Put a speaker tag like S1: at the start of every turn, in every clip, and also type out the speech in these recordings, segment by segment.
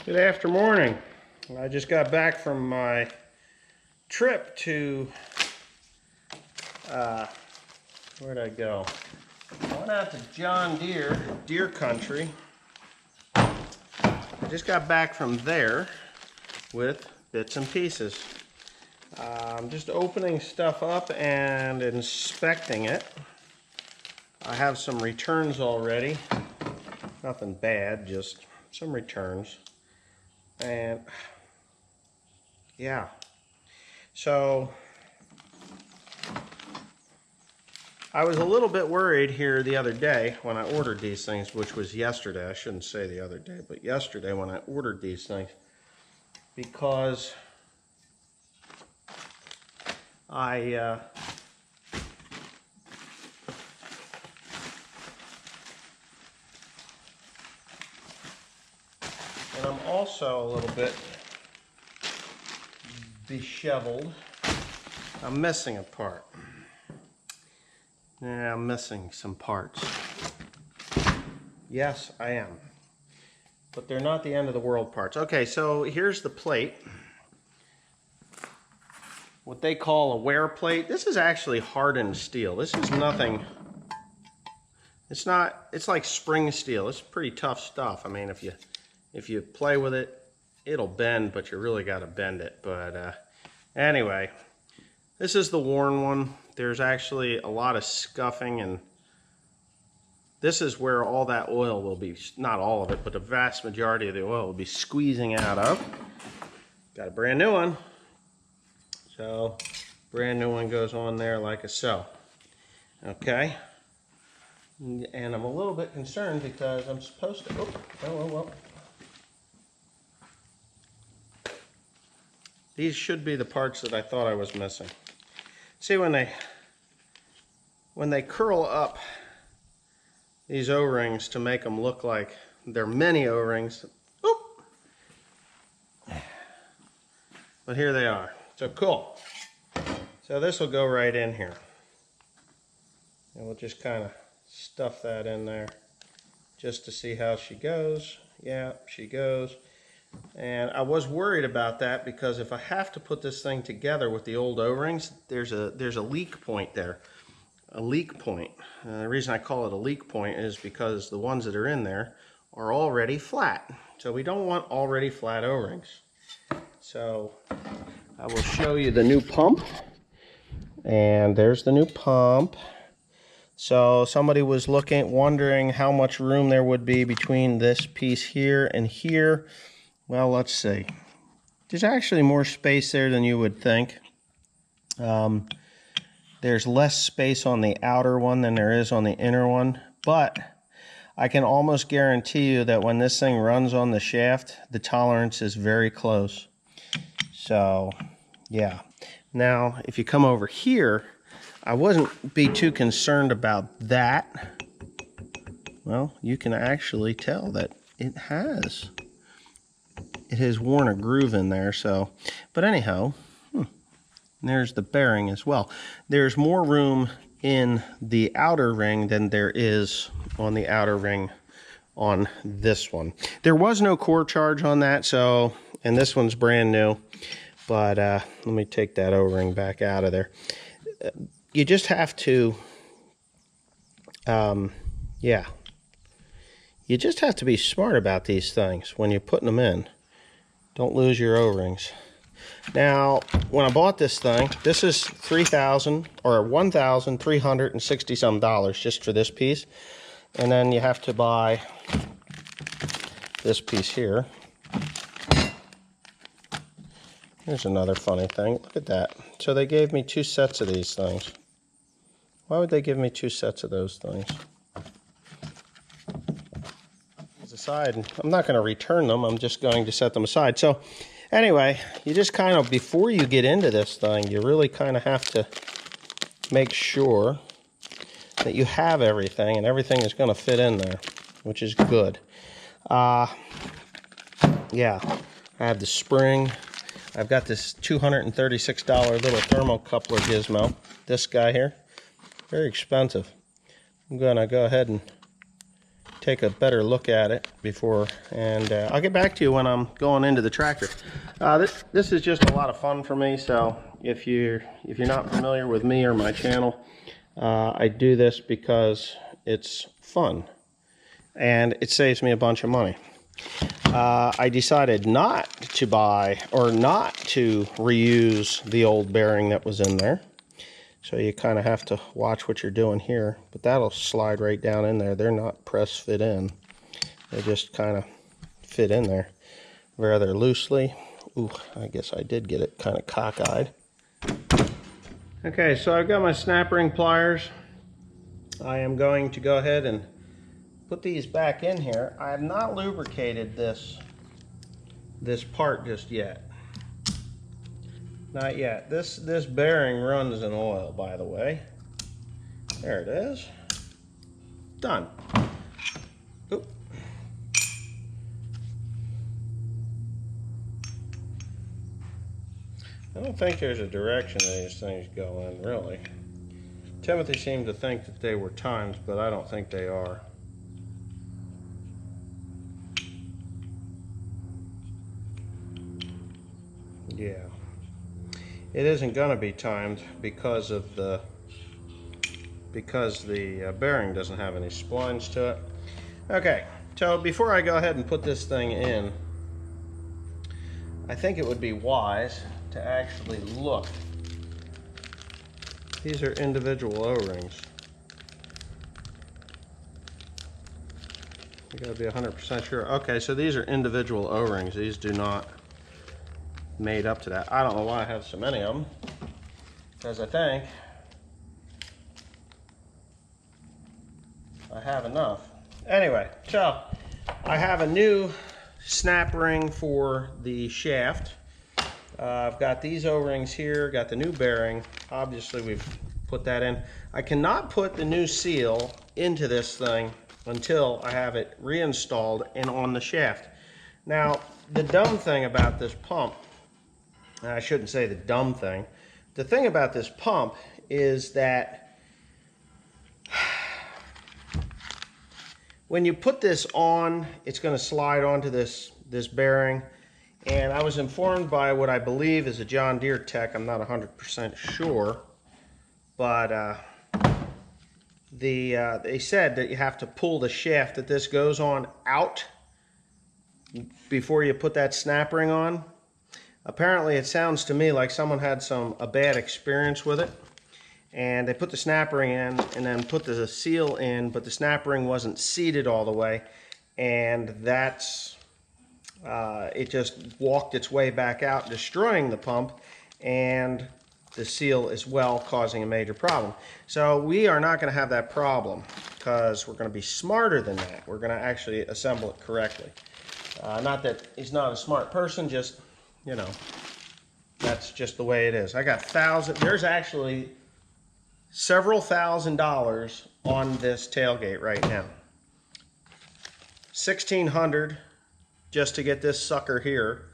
S1: Good after morning. I just got back from my trip to, where'd I go? I went out to John Deere Country. I just got back from there with bits and pieces. I'm just opening stuff up and inspecting it. I have some returns already. Nothing bad, just some returns. And yeah, so I was a little bit worried here the other day when I ordered these things, which was yesterday. I shouldn't say the other day, but yesterday when I ordered these things, because and I'm also a little bit disheveled. I'm missing a part. Yeah, I'm missing some parts. Yes, I am. But they're not the end of the world parts. Okay, so here's the plate. What they call a wear plate. This is actually hardened steel. This is nothing. It's not, it's like spring steel. It's pretty tough stuff. I mean, if you play with it, it'll bend, but you really got to bend it. But anyway, this is the worn one. There's actually a lot of scuffing, and this is where all that oil will be, not all of it, but the vast majority of the oil will be squeezing out of. Got a brand new one. So, brand new one goes on there like so. Okay. And I'm a little bit concerned because I'm supposed to, oh. These should be the parts that I thought I was missing. See, when they curl up these O-rings to make them look like they're mini O-rings, but here they are. So cool. So this will go right in here. And we'll just kind of stuff that in there just to see how she goes. Yeah, she goes. And I was worried about that because if I have to put this thing together with the old O-rings, there's a leak point there. A leak point. The reason I call it a leak point is because the ones that are in there are already flat. So we don't want already flat O-rings. So I will show you the new pump. And there's the new pump. So somebody was wondering how much room there would be between this piece here and here. Well, let's see. There's actually more space there than you would think. There's less space on the outer one than there is on the inner one, but I can almost guarantee you that when this thing runs on the shaft, the tolerance is very close. So, yeah. Now, if you come over here, I wouldn't be too concerned about that. Well, you can actually tell that it has worn a groove in there, so. But anyhow, there's the bearing as well. There's more room in the outer ring than there is on the outer ring on this one. There was no core charge on that, so, and this one's brand new. But let me take that O-ring back out of there. You just have to, yeah. You just have to be smart about these things when you're putting them in. Don't lose your O-rings. Now, when I bought this thing, this is $1,360 some just for this piece. And then you have to buy this piece here. Here's another funny thing. Look at that. So they gave me 2 sets of these things. Why would they give me 2 sets of those things? Aside, I'm not going to return them. I'm just going to set them aside. So anyway, you just kind of, before you get into this thing, you really kind of have to make sure that you have everything and everything is going to fit in there, which is good. Yeah, I have the spring. I've got this $236 little thermocoupler gizmo. This guy here, very expensive. I'm going to go ahead and take a better look at it before, and I'll get back to you when I'm going into the tractor. This is just a lot of fun for me, so if you're not familiar with me or my channel, I do this because it's fun and it saves me a bunch of money. I decided not to buy or not to reuse the old bearing that was in there. So you kind of have to watch what you're doing here, but that'll slide right down in there. They're not press fit in. They just kind of fit in there rather loosely. Ooh, I guess I did get it kind of cockeyed. Okay, so I've got my snap ring pliers. I am going to go ahead and put these back in here. I have not lubricated this part just yet. Not yet. This bearing runs in oil, by the way. There it is. Done. Oop. I don't think there's a direction these things go in, really. Timothy seemed to think that they were timed, but I don't think they are. Yeah. It isn't going to be timed because the bearing doesn't have any splines to it. Okay, so before I go ahead and put this thing in, I think it would be wise to actually look. These are individual O-rings. You gotta be 100% sure. Okay, so these are individual O-rings. These do not made up to that. I don't know why I have so many of them, because I think I have enough. Anyway, so I have a new snap ring for the shaft. I've got these O-rings here, got the new bearing. Obviously we've put that in. I cannot put the new seal into this thing until I have it reinstalled and on the shaft. Now, the dumb thing about this pump, I shouldn't say the dumb thing. The thing about this pump is that when you put this on, it's going to slide onto this bearing. And I was informed by what I believe is a John Deere tech. I'm not 100% sure, but they said that you have to pull the shaft that this goes on out before you put that snap ring on. Apparently it sounds to me like someone had a bad experience with it, and they put the snap ring in and then put the seal in, but the snap ring wasn't seated all the way, and that's it just walked its way back out, destroying the pump and the seal as well, causing a major problem. So we are not going to have that problem because we're going to be smarter than that. We're going to actually assemble it correctly. Not that he's not a smart person, just, you know, that's just the way it is. I got there's actually several $1,000s on this tailgate right now. $1,600 just to get this sucker here,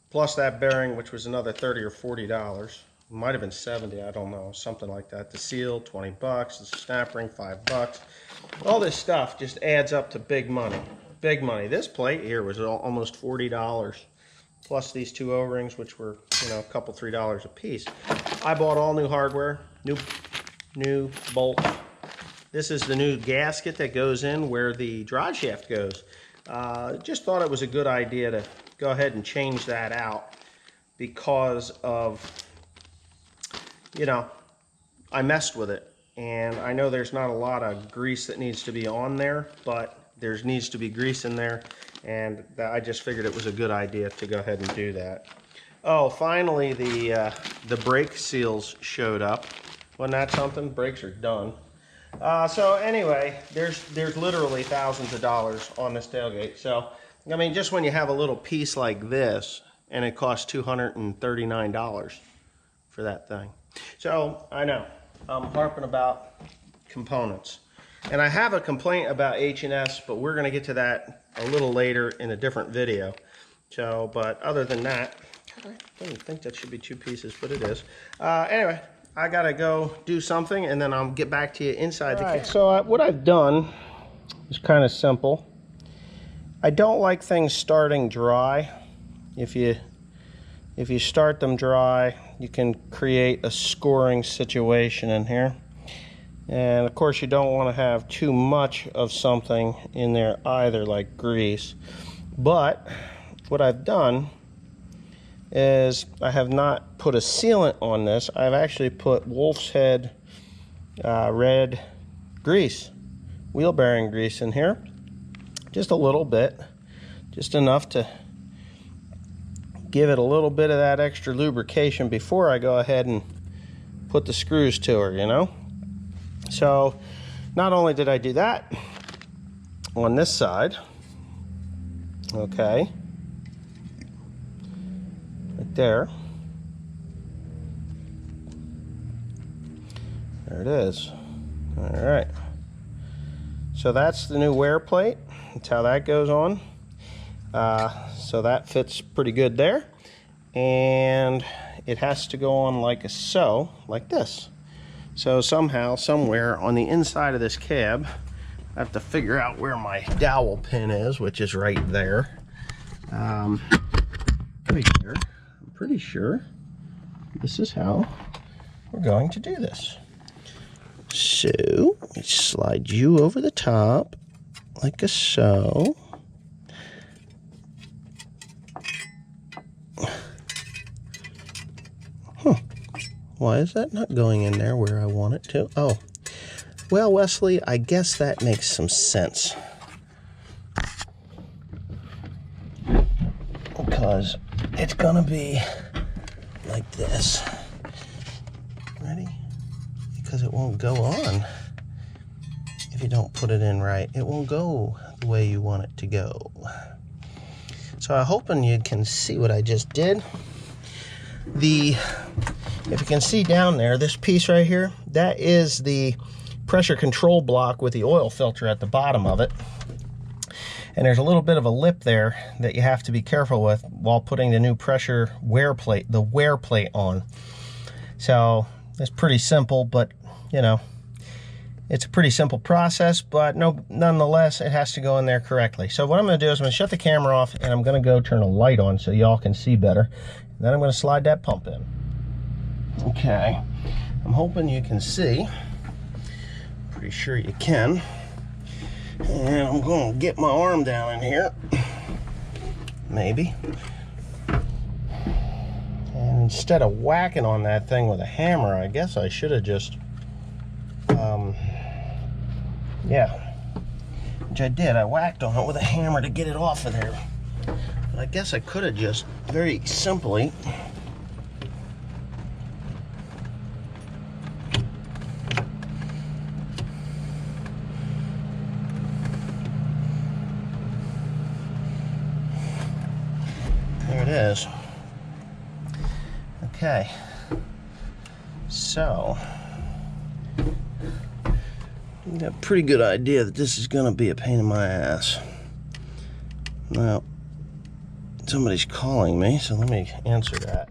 S1: plus that bearing, which was another $30 or $40. Might have been 70, I don't know, something like that. The seal, 20 bucks, the snap ring, $5. All this stuff just adds up to big money. Big money. This plate here was almost $40. Plus these two O-rings, which were, you know, a couple, $3 a piece. I bought all new hardware, new bolts. This is the new gasket that goes in where the drive shaft goes. Just thought it was a good idea to go ahead and change that out because of, you know, I messed with it. And I know there's not a lot of grease that needs to be on there, but there needs to be grease in there. And I just figured it was a good idea to go ahead and do that. Oh, finally the brake seals showed up. Wasn't that something? Brakes are done. So anyway, there's literally thousands of dollars on this tailgate. So, I mean, just when you have a little piece like this, and it costs $239 for that thing. So, I know, I'm harping about components. And I have a complaint about H&S, but we're going to get to that a little later in a different video. So, but other than that, I don't think that should be two pieces, but it is. Anyway, I gotta go do something, and then I'll get back to you inside the case. So what I've done It's kind of simple. I don't like things starting dry. If you start them dry, you can create a scoring situation in here. And of course you don't want to have too much of something in there either, like grease. But what I've done is I have not put a sealant on this. I've actually put Wolf's Head red grease, wheel bearing grease in here. Just a little bit, just enough to give it a little bit of that extra lubrication before I go ahead and put the screws to her, you know. So not only did I do that on this side, okay, right there, there it is. All right, so that's the new wear plate. That's how that goes on. So that fits pretty good there, and it has to go on like so, like this. So somehow, somewhere on the inside of this cab, I have to figure out where my dowel pin is, which is right there. Right there. I'm pretty sure this is how we're going to do this. So we slide you over the top like so. Why is that not going in there where I want it to? Oh, well, Wesley, I guess that makes some sense. Because it's gonna be like this. Ready? Because it won't go on if you don't put it in right. It won't go the way you want it to go. So I'm hoping you can see what I just did. If you can see down there, this piece right here, that is the pressure control block with the oil filter at the bottom of it. And there's a little bit of a lip there that you have to be careful with while putting the new pressure wear plate, the wear plate on. So it's pretty simple, but you know, it's a pretty simple process, but nonetheless, it has to go in there correctly. So what I'm gonna do is I'm gonna shut the camera off and I'm gonna go turn a light on so y'all can see better. And then I'm gonna slide that pump in. Okay, I'm hoping you can see. Pretty sure you can. And I'm going to get my arm down in here. Maybe. And instead of whacking on that thing with a hammer, I guess I should have just, yeah. Which I did. I whacked on it with a hammer to get it off of there. But I guess I could have just very simply is. Okay, so I got a pretty good idea that this is going to be a pain in my ass. Now, somebody's calling me, so let me answer that.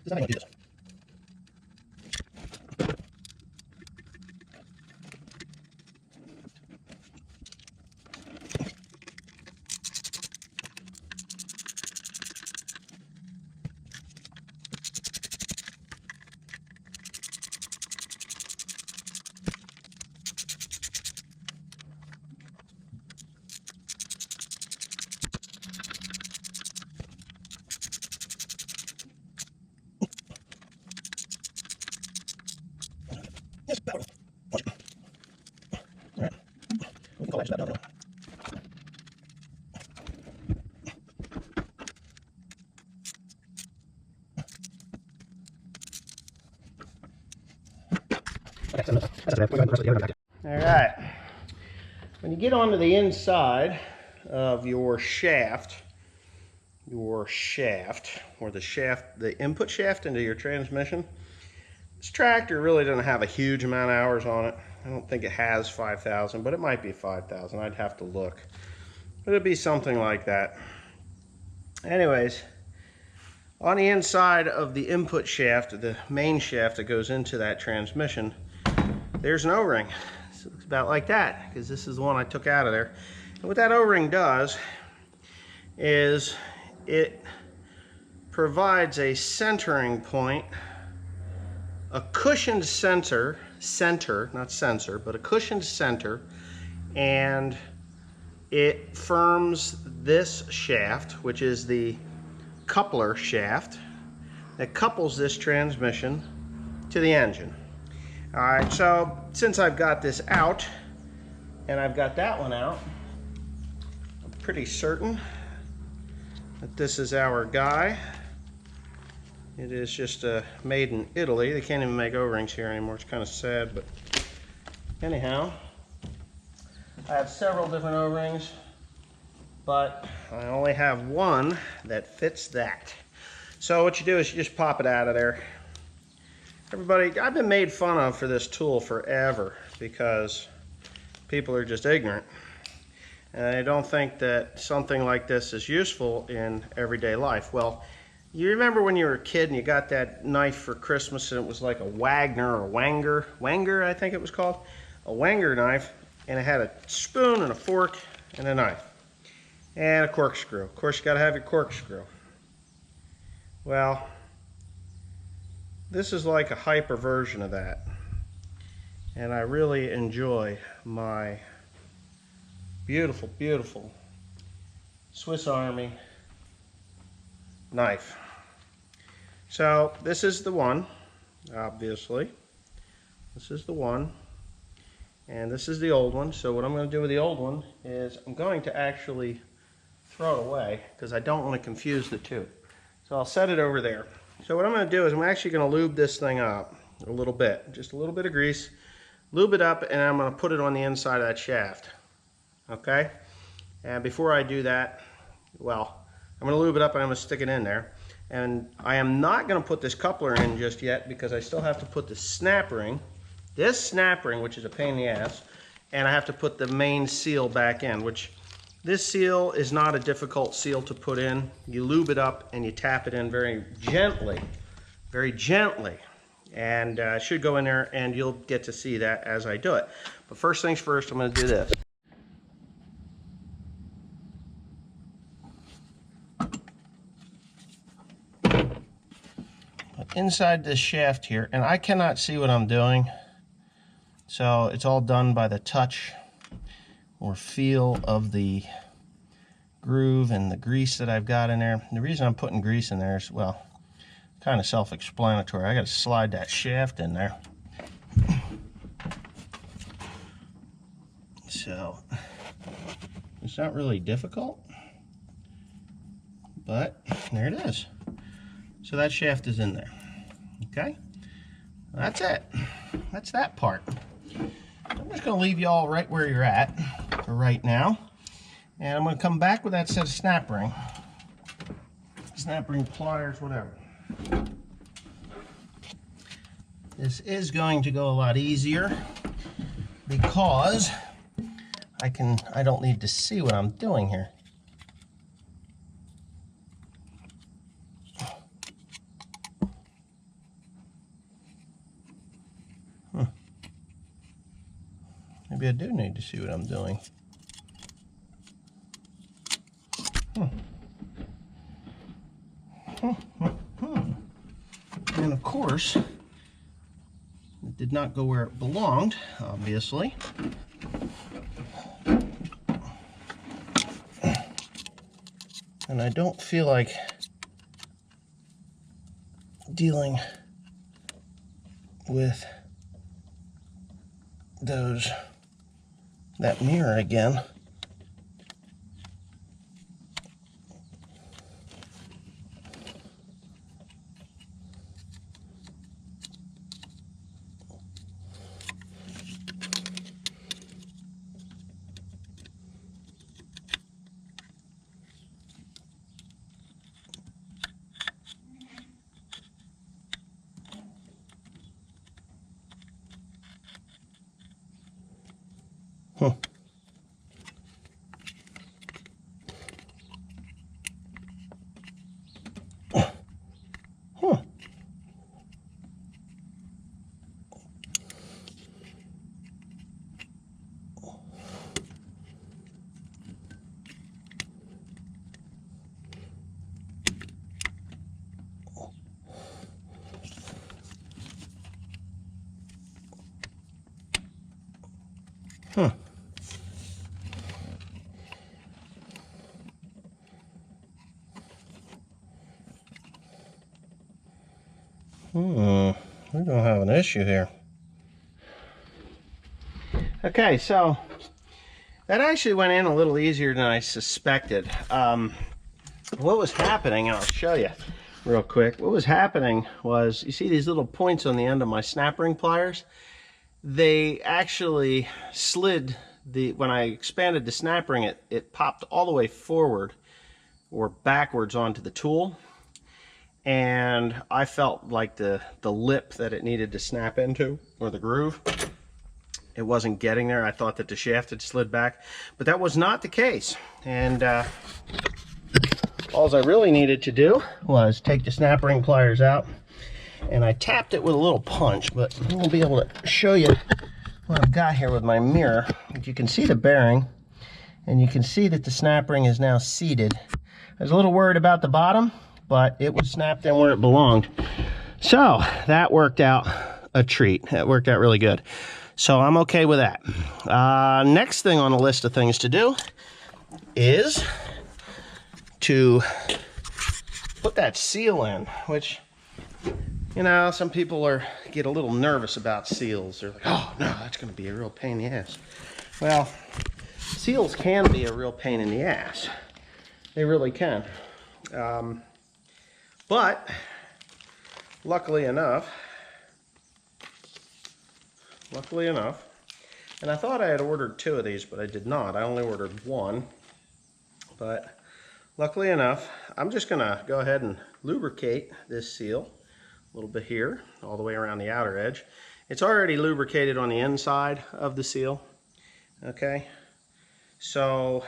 S1: How do you do this? Alright, when you get onto the inside of your shaft, or the input shaft into your transmission, this tractor really doesn't have a huge amount of hours on it. I don't think it has 5,000, but it might be 5,000. I'd have to look. But it'd be something like that. Anyways, on the inside of the input shaft, the main shaft that goes into that transmission, there's an O-ring. So it looks about like that, because this is the one I took out of there. And what that O-ring does is it provides a centering point, a cushioned center, not sensor, but a cushioned center, and it firms this shaft, which is the coupler shaft that couples this transmission to the engine. All right, so since I've got this out and I've got that one out, I'm pretty certain that this is our guy. It is just made in Italy. They can't even make O-rings here anymore. It's kind of sad, but anyhow, I have several different O-rings, but I only have one that fits that. So what you do is you just pop it out of there. Everybody, I've been made fun of for this tool forever because people are just ignorant. And they don't think that something like this is useful in everyday life. Well, you remember when you were a kid and you got that knife for Christmas and it was like a Wagner or Wenger I think it was called, a Wenger knife, and it had a spoon and a fork and a knife and a corkscrew. Of course, you got to have your corkscrew. Well, this is like a hyper version of that, and I really enjoy my beautiful, beautiful Swiss Army knife. So this is the one, obviously. This is the one, and this is the old one. So what I'm going to do with the old one is I'm going to actually throw it away because I don't want to confuse the two. So I'll set it over there. So what I'm going to do is I'm actually going to lube this thing up a little bit, just a little bit of grease, lube it up, and I'm going to put it on the inside of that shaft. Okay? And before I do that, well, I'm going to lube it up and I'm going to stick it in there. And I am not going to put this coupler in just yet because I still have to put the snap ring, which is a pain in the ass, and I have to put the main seal back in, which this seal is not a difficult seal to put in. You lube it up and you tap it in very gently, and it should go in there, and you'll get to see that as I do it. But first things first, I'm going to do this. Inside this shaft here, and I cannot see what I'm doing, so it's all done by the touch or feel of the groove and the grease that I've got in there. And the reason I'm putting grease in there is, well, kind of self-explanatory. I got to slide that shaft in there. So it's not really difficult, but there it is. So that shaft is in there. Okay, that's it. That's that part. I'm just going to leave you all right where you're at for right now, and I'm going to come back with that set of snap ring pliers, whatever. This is going to go a lot easier because I don't need to see what I'm doing here. Maybe I do need to see what I'm doing. And of course, it did not go where it belonged, obviously. And I don't feel like dealing with that mirror again. We're gonna have an issue here. Okay, so that actually went in a little easier than I suspected. What was happening, and I'll show you real quick. What was happening was, you see these little points on the end of my snap ring pliers? They actually slid, when I expanded the snap ring, it popped all the way forward or backwards onto the tool. And I felt like the lip that it needed to snap into, or the groove, it wasn't getting there. I thought that the shaft had slid back, but that was not the case. And all I really needed to do was take the snap ring pliers out, and I tapped it with a little punch, but I won't be able to show you what I've got here with my mirror. But you can see the bearing, and you can see that the snap ring is now seated. I was a little worried about the bottom, but it was snapped in where it belonged. So that worked out a treat. That worked out really good. So I'm okay with that. Next thing on the list of things to do is to put that seal in, which, you know, some people get a little nervous about seals. They're like, oh no, that's gonna be a real pain in the ass. Well, seals can be a real pain in the ass. They really can. But luckily enough, and I thought I had ordered 2 of these, but I did not. I only ordered 1. But luckily enough, I'm just gonna go ahead and lubricate this seal a little bit here, all the way around the outer edge. It's already lubricated on the inside of the seal, okay? So,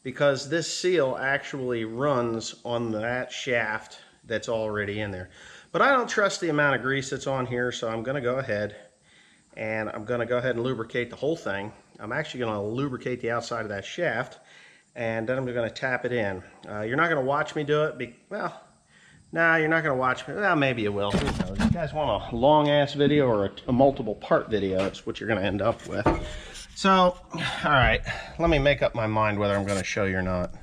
S1: because this seal actually runs on that shaft that's already in there. But I don't trust the amount of grease that's on here, so I'm gonna go ahead and lubricate the whole thing. I'm actually gonna lubricate the outside of that shaft, and then I'm gonna tap it in. You're not gonna watch me do it, well, nah, you're not gonna watch me. Well, maybe you will. Who knows? You guys want a long ass video or a multiple part video? That's what you're gonna end up with. So, all right, let me make up my mind whether I'm gonna show you or not.